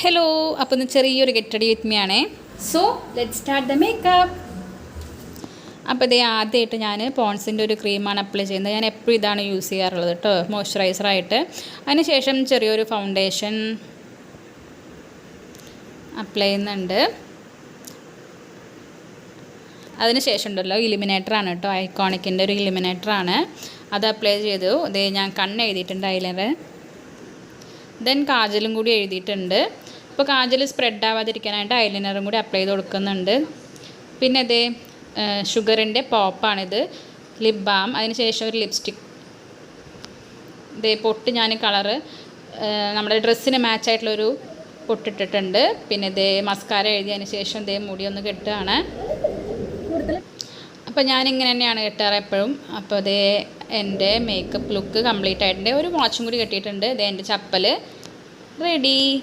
Hello, അപ്പോൾ ഇന്ന് ചെറിയൊരു ഗെറ്റ് റെഡി വിത്ത് മീ ആണേ. So let start the makeup. അപ്പോൾ ഇതേ ആദ്യമായിട്ട് ഞാൻ പോൺസിൻ്റെ ഒരു ക്രീമാണ് അപ്ലൈ ചെയ്യുന്നത്. ഞാൻ എപ്പോഴും ഇതാണ് യൂസ് ചെയ്യാറുള്ളത് കേട്ടോ, മോയ്സ്ചറൈസറായിട്ട്. അതിനുശേഷം ചെറിയൊരു ഫൗണ്ടേഷൻ അപ്ലൈ ചെയ്യുന്നുണ്ട്. അതിനുശേഷം ഉണ്ടല്ലോ ഇലിമിനേറ്ററാണ് കേട്ടോ, ഐക്കോണിക്കിൻ്റെ ഒരു ഇലിമിനേറ്ററാണ്. അത് അപ്ലൈ ചെയ്തു. ഇതേ ഞാൻ കണ്ണ് എഴുതിയിട്ടുണ്ട് ഐലൈനർ. ദെൻ കാജലും കൂടി എഴുതിയിട്ടുണ്ട്. ഇപ്പോൾ കാജൽ സ്പ്രെഡ് ആവാതിരിക്കാനായിട്ട് ഐലൈനറും കൂടി അപ്ലൈ ചെയ്ത് കൊടുക്കുന്നുണ്ട്. പിന്നെ അതേ ഷുഗറിൻ്റെ പോപ്പാണിത്, ലിപ് ബാം. അതിന് ശേഷം ഒരു ലിപ്സ്റ്റിക്. ഇതേ പൊട്ട് ഞാൻ കളറ് നമ്മുടെ ഡ്രസ്സിന് മാച്ചായിട്ടുള്ളൊരു പൊട്ടിട്ടിട്ടുണ്ട്. പിന്നെ ഇതേ മസ്കാര എഴുതിയതിന് ശേഷം ഇതേ മുടി ഒന്ന് കെട്ടുകയാണ്. അപ്പോൾ ഞാനിങ്ങനെ തന്നെയാണ് കെട്ടാറ് എപ്പോഴും. അപ്പോൾ അതേ എൻ്റെ മേക്കപ്പ് ലുക്ക് കംപ്ലീറ്റ് ആയിട്ടുണ്ട്. ഒരു വാച്ചും കൂടി കെട്ടിയിട്ടുണ്ട്. ഇതേ എൻ്റെ ചപ്പൽ റെഡി.